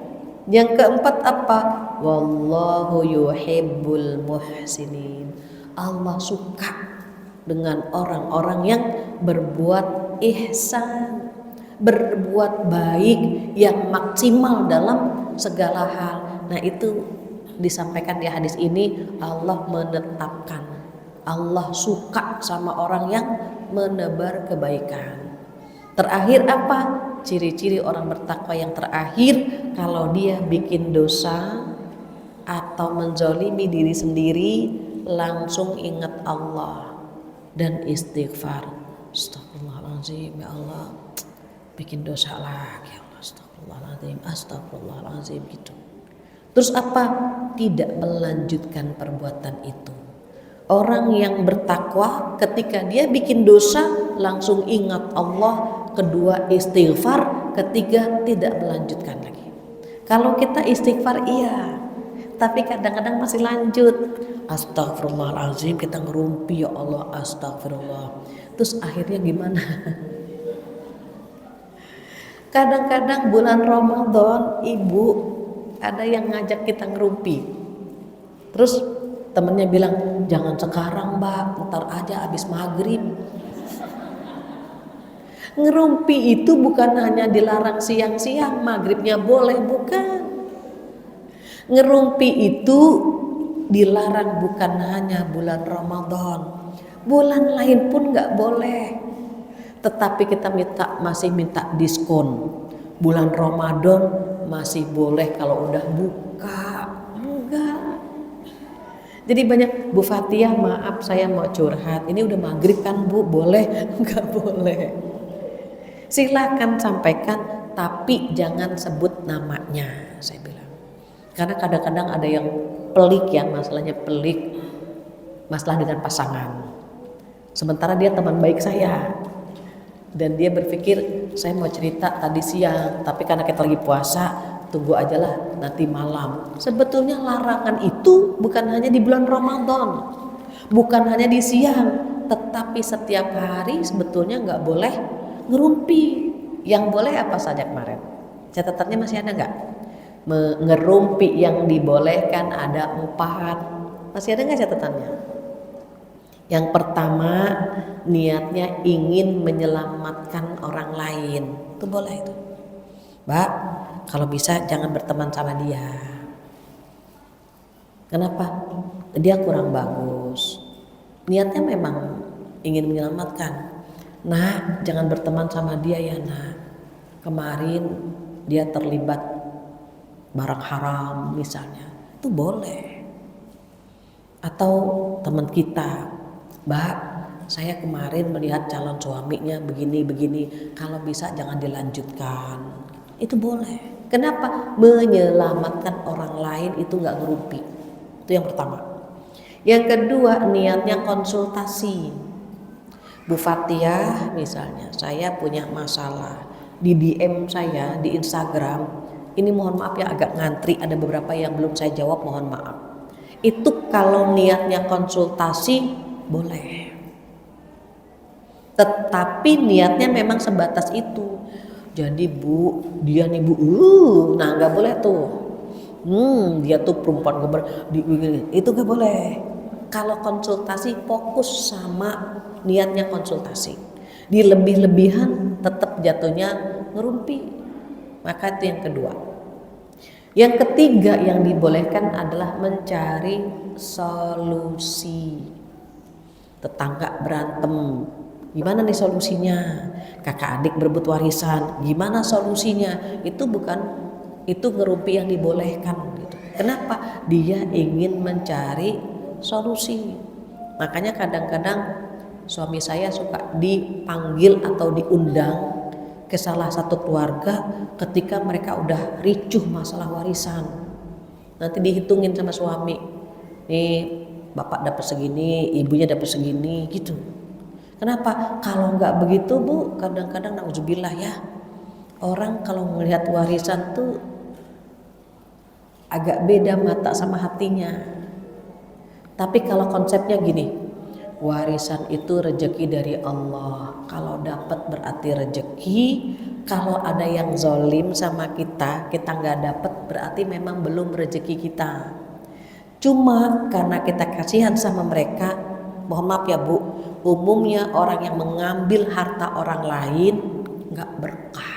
Yang keempat apa? Wallahu yuhibbul muhsinin. Allah suka dengan orang-orang yang berbuat ihsan, berbuat baik, yang maksimal dalam segala hal. Nah itu disampaikan di hadis ini, Allah menetapkan, Allah suka sama orang yang menebar kebaikan. Terakhir apa? Ciri-ciri orang bertakwa yang terakhir, kalau dia bikin dosa atau menzolimi diri sendiri, langsung ingat Allah dan istighfar. Astagfirullahaladzim, ya Allah, bikin dosa lagi, ya Allah, astagfirullahaladzim, astagfirullahaladzim gitu. Terus apa? Tidak melanjutkan perbuatan itu. Orang yang bertakwa ketika dia bikin dosa langsung ingat Allah, kedua istighfar, ketiga tidak melanjutkan lagi. Kalau kita istighfar iya, tapi kadang-kadang masih lanjut. Astagfirullahaladzim, kita ngerumpi, ya Allah, astagfirullah. Terus akhirnya gimana? Kadang-kadang bulan Ramadan, ibu ada yang ngajak kita ngerumpi. Terus temennya bilang, jangan sekarang mbak, ntar aja abis maghrib. Ngerumpi itu bukan hanya dilarang siang-siang, maghribnya boleh, bukan. Ngerumpi itu dilarang bukan hanya bulan Ramadan, bulan lain pun gak boleh. Tetapi kita masih minta diskon. Bulan Ramadan masih boleh kalau udah buka. Enggak. Jadi banyak, Bu Fatia maaf saya mau curhat, ini udah maghrib kan Bu, boleh? Enggak boleh. Silakan sampaikan, tapi jangan sebut namanya, saya bilang. Karena kadang-kadang ada yang pelik ya, masalahnya pelik, masalah dengan pasangan. Sementara dia teman baik saya. Dan dia berpikir, saya mau cerita tadi siang, tapi karena kita lagi puasa, tunggu aja lah nanti malam. Sebetulnya larangan itu bukan hanya di bulan Ramadan, bukan hanya di siang, tetapi setiap hari sebetulnya nggak boleh ngerumpi. Yang boleh apa saja kemarin? Catatannya masih ada nggak? Ngerumpi yang dibolehkan ada 4. Masih ada nggak catatannya? Yang pertama, niatnya ingin menyelamatkan orang lain. Itu boleh itu. Mbak, kalau bisa jangan berteman sama dia. Kenapa? Dia kurang bagus. Niatnya memang ingin menyelamatkan. Nah, jangan berteman sama dia ya nak. Kemarin dia terlibat barang haram misalnya. Itu boleh. Atau teman kita, Mbak, saya kemarin melihat calon suaminya begini-begini. Kalau bisa jangan dilanjutkan. Itu boleh. Kenapa? Menyelamatkan orang lain itu nggak ngerumpi. Itu yang pertama. Yang kedua, niatnya konsultasi. Bu Fatiah misalnya, saya punya masalah. Di DM saya di Instagram, ini mohon maaf ya agak ngantri, ada beberapa yang belum saya jawab, mohon maaf. Itu kalau niatnya konsultasi boleh. Tetapi niatnya memang sebatas itu. Jadi Bu, dia nih Bu, nah nggak boleh tuh. Dia tuh perempuan geber, itu nggak boleh. Kalau konsultasi fokus sama niatnya konsultasi. Di lebih-lebihan tetap jatuhnya ngerumpi. Maka itu yang kedua. Yang ketiga yang dibolehkan adalah mencari solusi. Tetangga berantem, gimana nih solusinya? Kakak adik berebut warisan, gimana solusinya? Itu ngerumpi yang dibolehkan gitu. Kenapa? Dia ingin mencari solusi. Makanya kadang-kadang suami saya suka dipanggil atau diundang ke salah satu keluarga ketika mereka udah ricuh masalah warisan. Nanti dihitungin sama suami, nih bapak dapat segini, ibunya dapat segini gitu. Kenapa? Kalau nggak begitu Bu, kadang-kadang nauzubillah ya, orang kalau melihat warisan tuh agak beda mata sama hatinya. Tapi kalau konsepnya gini, warisan itu rezeki dari Allah. Kalau dapat berarti rezeki. Kalau ada yang zolim sama kita nggak dapat berarti memang belum rezeki kita. Cuma karena kita kasihan sama mereka, mohon maaf ya Bu, umumnya orang yang mengambil harta orang lain nggak berkah.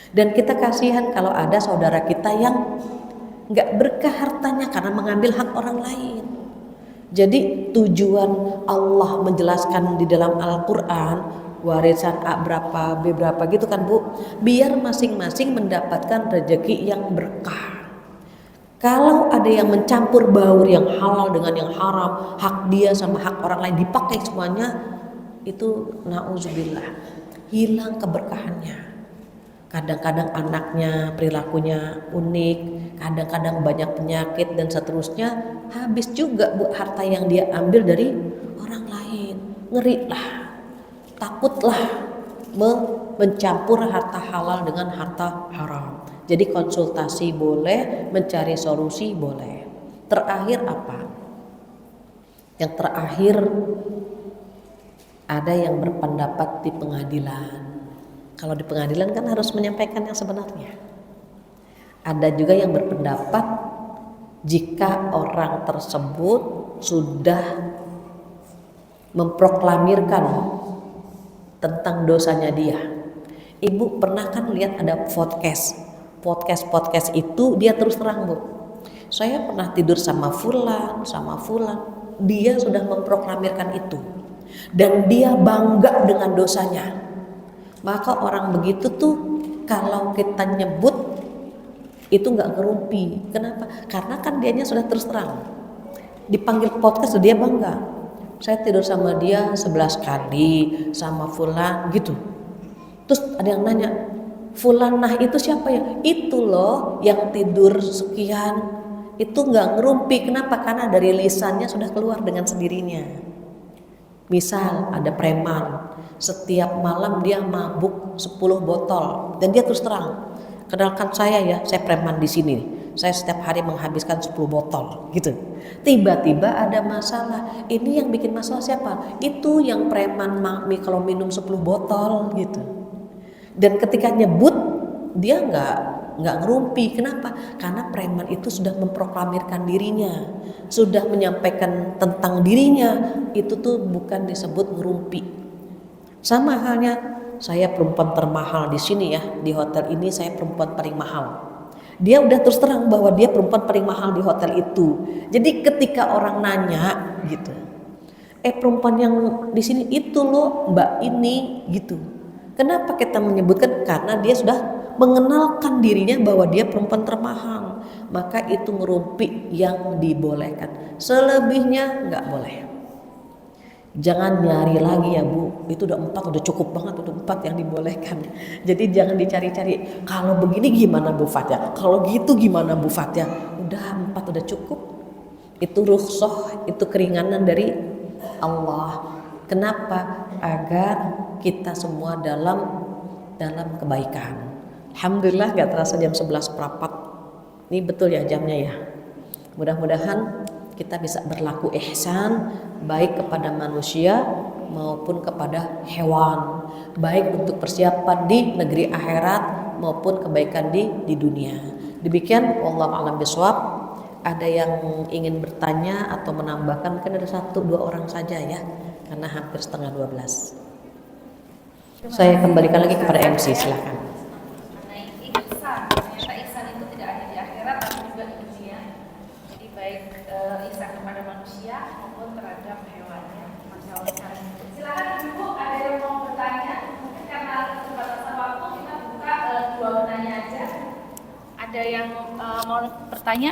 Dan kita kasihan kalau ada saudara kita yang nggak berkah hartanya karena mengambil hak orang lain. Jadi tujuan Allah menjelaskan di dalam Al-Quran warisan A berapa, B berapa gitu kan Bu, biar masing-masing mendapatkan rezeki yang berkah. Kalau ada yang mencampur baur yang halal dengan yang haram, hak dia sama hak orang lain dipakai semuanya, itu na'udzubillah, hilang keberkahannya. Kadang-kadang anaknya perilakunya unik, kadang-kadang banyak penyakit dan seterusnya, habis juga Bu harta yang dia ambil dari orang lain. Ngeri lah, takutlah mencampur harta halal dengan harta haram. Jadi konsultasi boleh, mencari solusi boleh. Terakhir apa? Yang terakhir, ada yang berpendapat di pengadilan. Kalau di pengadilan kan harus menyampaikan yang sebenarnya. Ada juga yang berpendapat jika orang tersebut sudah memproklamirkan tentang dosanya dia. Ibu pernah kan lihat ada podcast itu dia terus terang Bu. Saya pernah tidur sama fulan, dia sudah memproklamirkan itu. Dan dia bangga dengan dosanya. Maka orang begitu tuh kalau kita nyebut itu nggak ngerumpi. Kenapa? Karena kan dianya sudah terus terang. Dipanggil podcast dia bangga. Saya tidur sama dia 11 kali sama fulan gitu. Terus ada yang nanya, fulanah itu siapa ya? Itu loh yang tidur sekian. Itu nggak ngerumpi. Kenapa? Karena dari lisannya sudah keluar dengan sendirinya. Misal ada preman, setiap malam dia mabuk 10 botol dan dia terus terang, kenalkan saya ya, saya preman di sini. Saya setiap hari menghabiskan 10 botol gitu. Tiba-tiba ada masalah. Ini yang bikin masalah siapa? Itu yang preman Mami kalau minum 10 botol gitu. Dan ketika nyebut dia nggak ngerumpi. Kenapa? Karena preman itu sudah memproklamirkan dirinya, sudah menyampaikan tentang dirinya. Itu tuh bukan disebut ngerumpi. Sama halnya saya perempuan termahal di sini ya, di hotel ini saya perempuan paling mahal. Dia udah terus terang bahwa dia perempuan paling mahal di hotel itu. Jadi ketika orang nanya gitu, perempuan yang di sini itu loh mbak ini gitu. Kenapa kita menyebutkan? Karena dia sudah mengenalkan dirinya bahwa dia perempuan termahal. Maka itu ngerumpi yang dibolehkan. Selebihnya nggak boleh. Jangan nyari lagi ya Bu, itu udah 4, udah cukup banget, udah 4 yang dibolehkan. Jadi jangan dicari-cari, kalau begini gimana Bu Fathia, kalau gitu gimana Bu Fathia. Udah 4 udah cukup. Itu rukhsah, itu keringanan dari Allah. Kenapa? Agar kita semua dalam kebaikan. Alhamdulillah gak terasa jam 11:04. Ini betul ya jamnya ya. Mudah-mudahan kita bisa berlaku ihsan baik kepada manusia maupun kepada hewan, baik untuk persiapan di negeri akhirat maupun kebaikan di dunia. Demikian wallahu a'lam bishawab. Ada yang ingin bertanya atau menambahkan? Mungkin ada 1-2 orang saja ya, karena hampir setengah 12. Saya kembalikan lagi kepada MC, silakan. Ihsan kepada manusia maupun terhadap hewannya. Masya Allah. Silakan Ibu, ada yang mau bertanya? Mungkin karena keterbatasan waktu kita buka 2 penanya aja. Ada yang mau bertanya?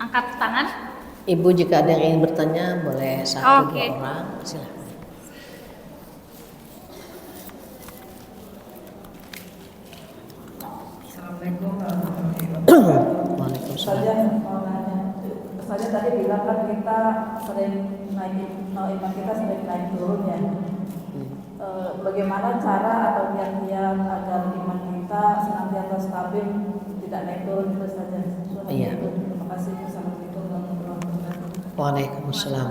Angkat tangan. Ibu jika ada yang ingin bertanya boleh 1-2 orang, silakan. Assalamualaikum warahmatullahi wabarakatuh. Waalaikumsalam. Saya tadi bilang kan kita sering naik, iman kita sering naik turun ya. Bagaimana cara atau kiat-kiat agar iman kita senantiasa stabil, tidak naik turun itu saja. Iya. Terima kasih. Assalamualaikum warahmatullahi wabarakatuh. Waalaikumsalam.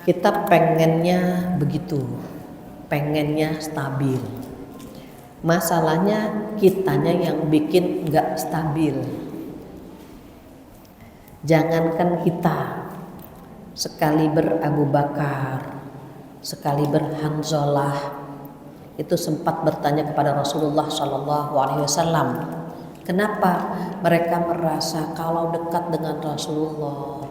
Kita pengennya begitu, pengennya stabil. Masalahnya kitanya yang bikin nggak stabil. Jangankan kita, sekali Abu Bakar, sekali Hanzalah itu sempat bertanya kepada Rasulullah SAW. Kenapa mereka merasa kalau dekat dengan Rasulullah,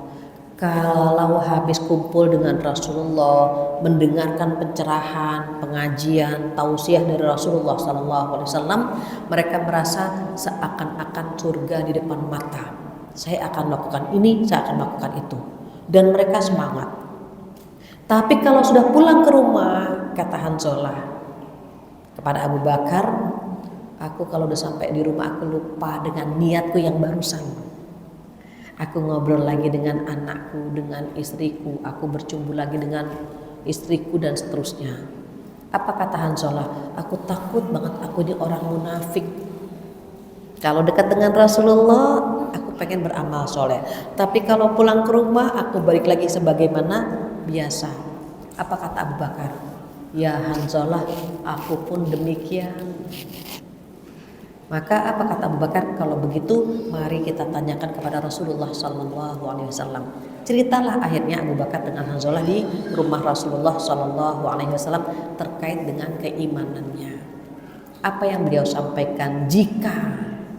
kalau habis kumpul dengan Rasulullah, mendengarkan pencerahan, pengajian, tausiah dari Rasulullah SAW, mereka merasa seakan-akan surga di depan mata. Saya akan melakukan ini, saya akan melakukan itu. Dan mereka semangat. Tapi kalau sudah pulang ke rumah, kata Hanzalah kepada Abu Bakar, aku kalau udah sampai di rumah aku lupa dengan niatku yang barusan. Aku ngobrol lagi dengan anakku, dengan istriku, aku bercumbu lagi dengan istriku dan seterusnya. Apa kata Hanzalah? Aku takut banget aku ini orang munafik. Kalau dekat dengan Rasulullah, aku pengen beramal soleh. Tapi kalau pulang ke rumah, aku balik lagi sebagaimana biasa. Apa kata Abu Bakar? Ya Hanzalah, aku pun demikian. Maka apa kata Abu Bakar? Kalau begitu, mari kita tanyakan kepada Rasulullah SAW. Ceritalah akhirnya Abu Bakar dengan Hanzalah di rumah Rasulullah SAW terkait dengan keimanannya. Apa yang beliau sampaikan?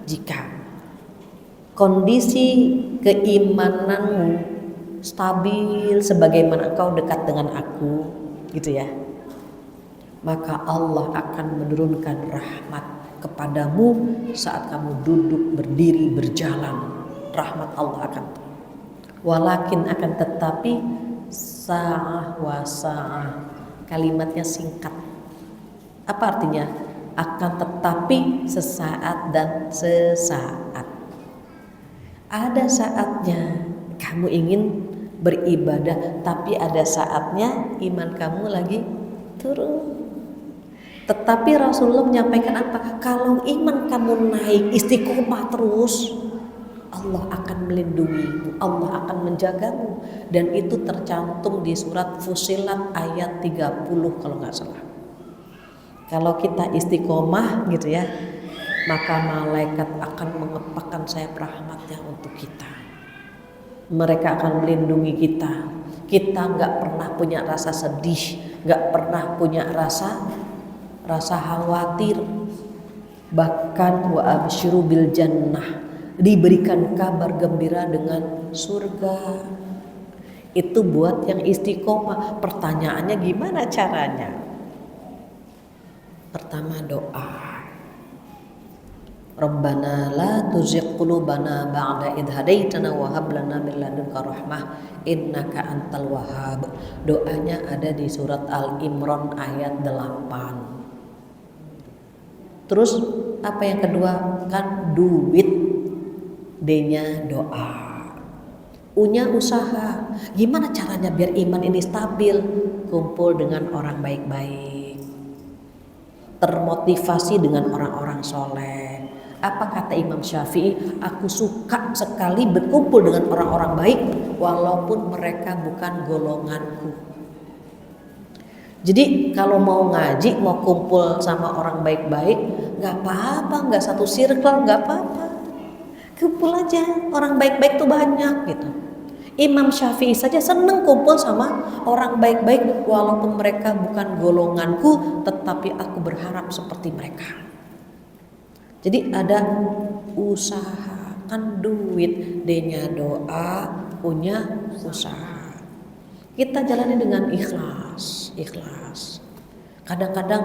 Jika kondisi keimananmu stabil sebagaimana engkau dekat dengan aku, gitu ya, maka Allah akan menurunkan rahmat kepadamu saat kamu duduk, berdiri, berjalan. Rahmat Allah akan turun. Walakin akan tetapi sa'ah wa sa'ah, kalimatnya singkat. Apa artinya? Akan tetapi sesaat dan sesaat. Ada saatnya kamu ingin beribadah, tapi ada saatnya iman kamu lagi turun. Tetapi Rasulullah menyampaikan apa? Kalau iman kamu naik istiqomah terus, Allah akan melindungimu, Allah akan menjagamu. Dan itu tercantum di surat Fussilat ayat 30 kalau nggak salah. Kalau kita istiqomah gitu ya, maka malaikat akan mengepakkan sayap rahmatnya untuk kita. Mereka akan melindungi kita. Kita nggak pernah punya rasa sedih, nggak pernah punya rasa khawatir. Bahkan wa absyiru bil jannah, diberikan kabar gembira dengan surga. Itu buat yang istiqomah. Pertanyaannya gimana caranya? Pertama doa. Rabbana la tuzigh qulubana ba'da idh hadaitana wa hab lana min ladunka rahmah innaka antal wahhab. Doanya ada di surat Al-Imran ayat 8. Terus apa yang kedua? Kan duit, D-nya doa, U-nya usaha. Gimana caranya biar iman ini stabil? Kumpul dengan orang baik-baik, termotivasi dengan orang-orang soleh. Apa kata Imam Syafi'i? Aku suka sekali berkumpul dengan orang-orang baik walaupun mereka bukan golonganku. Jadi kalau mau ngaji, mau kumpul sama orang baik-baik, nggak apa-apa, nggak satu circle, nggak apa-apa. Kumpul aja, orang baik-baik tuh banyak gitu. Imam Syafi'i saja seneng kumpul sama orang baik-baik walaupun mereka bukan golonganku, tetapi aku berharap seperti mereka. Jadi ada usaha, kan duit, D-nya doa, U-nya usaha. Kita jalani dengan ikhlas. Kadang-kadang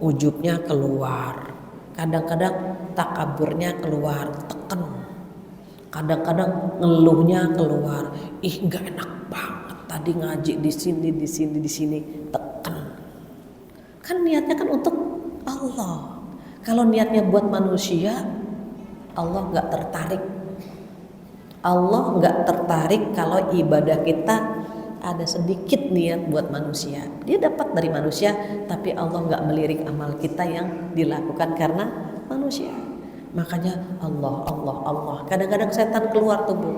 ujubnya keluar, kadang-kadang takaburnya keluar, teken. Kadang-kadang ngeluhnya keluar, ih nggak enak banget tadi ngaji di sini, teken. Kan niatnya kan untuk Allah. Kalau niatnya buat manusia, Allah nggak tertarik. Allah nggak tertarik kalau ibadah kita ada sedikit niat buat manusia. Dia dapat dari manusia, tapi Allah nggak melirik amal kita yang dilakukan karena manusia. Makanya Allah. Kadang-kadang setan keluar tuh Bu.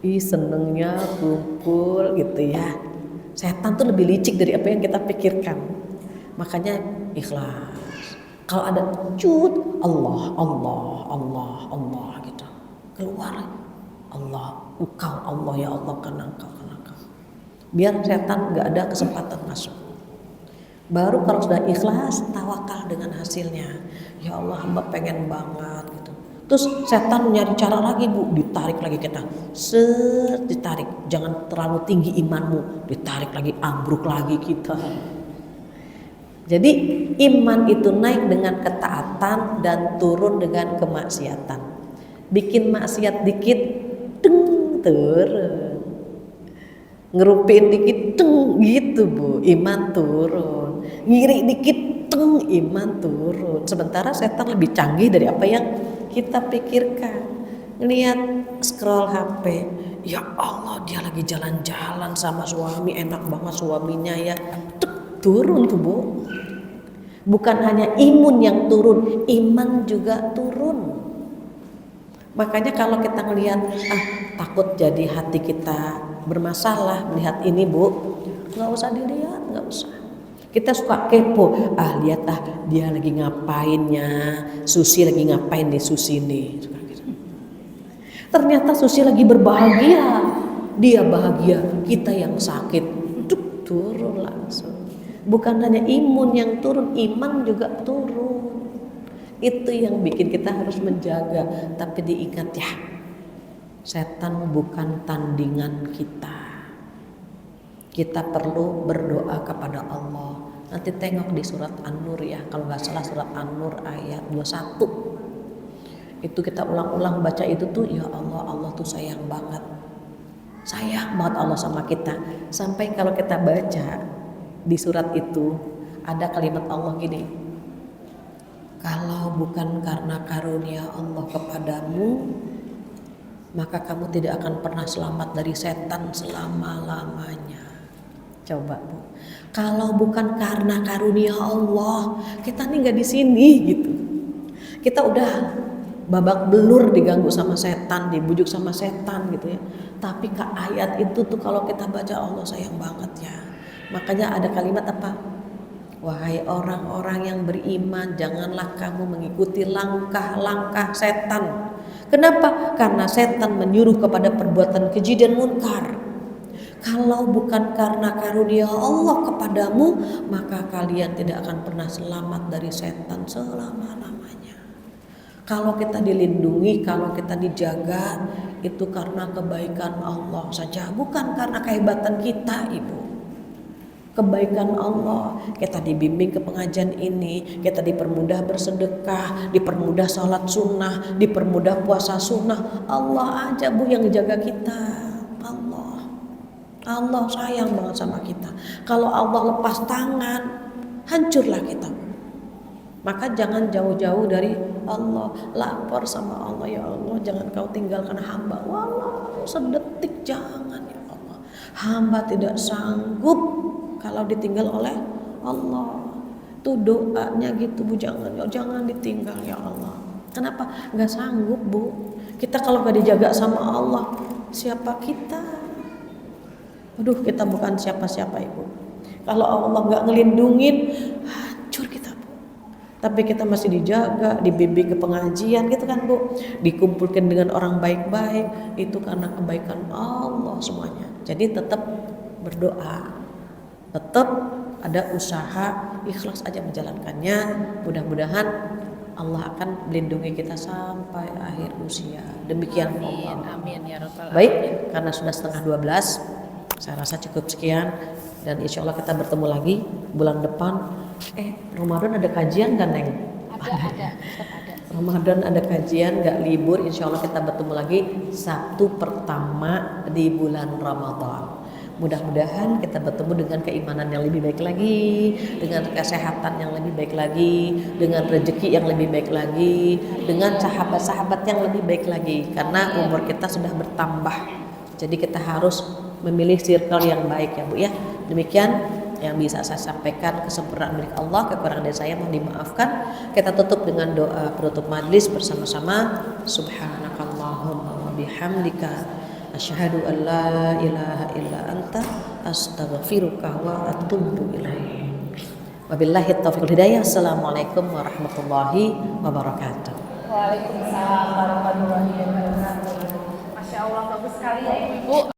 Ih senengnya kumpul gitu ya. Setan tuh lebih licik dari apa yang kita pikirkan. Makanya ikhlas. Kalau ada cut Allah gitu. Keluar Allah, engkau Allah ya Allah karena engkau. Biar setan gak ada kesempatan masuk. Baru kalau sudah ikhlas, tawakal dengan hasilnya. Ya Allah hamba pengen banget gitu. Terus setan nyari cara lagi Bu, ditarik lagi kita. Ditarik, jangan terlalu tinggi imanmu, ditarik lagi, ambruk lagi kita. Jadi iman itu naik dengan ketaatan dan turun dengan kemaksiatan. Bikin maksiat dikit, turun. Ngerupin dikit, gitu Bu, iman turun. Ngiri dikit, iman turun. Sementara setan lebih canggih dari apa yang kita pikirkan. Lihat scroll HP, ya Allah dia lagi jalan-jalan sama suami, enak banget suaminya ya, turun tuh Bu. Bukan hanya imun yang turun, iman juga turun. Makanya kalau kita ngelihat takut jadi hati kita bermasalah melihat ini Bu, nggak usah dilihat, nggak usah. Kita suka kepo, lihat dia lagi ngapainnya, Susi lagi ngapain di Susi nih. Ternyata Susi lagi berbahagia, dia bahagia, kita yang sakit, turun langsung. Bukan hanya imun yang turun, iman juga turun. Itu yang bikin kita harus menjaga. Tapi diingat ya, setan bukan tandingan kita. Kita perlu berdoa kepada Allah. Nanti tengok di surat An-Nur ya, kalau nggak salah surat An-Nur ayat 21. Itu kita ulang-ulang baca itu tuh, ya Allah, Allah tuh sayang banget. Sayang banget Allah sama kita. Sampai kalau kita baca di surat itu ada kalimat Allah gini, kalau bukan karena karunia Allah kepadamu, maka kamu tidak akan pernah selamat dari setan selama-lamanya. Coba Bu, kalau bukan karena karunia Allah, kita nih nggak di sini gitu. Kita udah babak belur diganggu sama setan, dibujuk sama setan gitu ya. Tapi ke ayat itu tuh kalau kita baca Allah sayang banget ya. Makanya ada kalimat apa? Wahai orang-orang yang beriman, janganlah kamu mengikuti langkah-langkah setan. Kenapa? Karena setan menyuruh kepada perbuatan keji dan munkar. Kalau bukan karena karunia Allah kepadamu, maka kalian tidak akan pernah selamat dari setan selama-lamanya. Kalau kita dilindungi, kalau kita dijaga, itu karena kebaikan Allah saja, bukan karena kehebatan kita, Ibu. Kebaikan Allah, kita dibimbing ke pengajian ini, kita dipermudah bersedekah, dipermudah sholat sunnah, dipermudah puasa sunnah. Allah aja Bu yang ngejaga kita. Allah sayang banget sama kita. Kalau Allah lepas tangan, hancurlah kita. Maka jangan jauh-jauh dari Allah. Lapor sama Allah, ya Allah jangan kau tinggalkan hamba. Walau sedetik jangan ya Allah. Hamba tidak sanggup kalau ditinggal oleh Allah. Tuh doanya gitu Bu, jangan ditinggal ya Allah. Kenapa? Gak sanggup Bu. Kita kalau gak dijaga sama Allah, siapa kita? Aduh, kita bukan siapa-siapa Ibu. Kalau Allah gak ngelindungin, hancur kita Bu. Tapi kita masih dijaga, dibimbing ke pengajian gitu kan Bu, dikumpulkan dengan orang baik-baik, itu karena kebaikan Allah semuanya. Jadi tetap berdoa, tetap ada usaha, ikhlas aja menjalankannya. Mudah-mudahan Allah akan melindungi kita sampai akhir usia. Demikian Allah. Amin ya rabbal alamin. Baik, karena sudah setengah 12, saya rasa cukup sekian, dan insya Allah kita bertemu lagi bulan depan. Ramadan ada kajian kan Neng? Ada. Ramadan ada kajian, nggak libur. Insya Allah kita bertemu lagi Sabtu pertama di bulan Ramadan. Mudah-mudahan kita bertemu dengan keimanan yang lebih baik lagi, dengan kesehatan yang lebih baik lagi, dengan rezeki yang lebih baik lagi, dengan sahabat-sahabat yang lebih baik lagi. Karena umur kita sudah bertambah, jadi kita harus memilih circle yang baik ya Bu ya. Demikian yang bisa saya sampaikan, kesempurnaan milik Allah, kekurangan dari saya mohon dimaafkan. Kita tutup dengan doa penutup majlis bersama-sama. Subhanakallahumma wa bihamdika asyhadu an la ilaha illa anta astaghfiruka wa atubu ilaik. Wabillahi taufiq wal hidayah. Assalamualaikum warahmatullahi wabarakatuh. Waalaikumsalam warahmatullahi wabarakatuh. Masya Allah bagus sekali ya Ibu.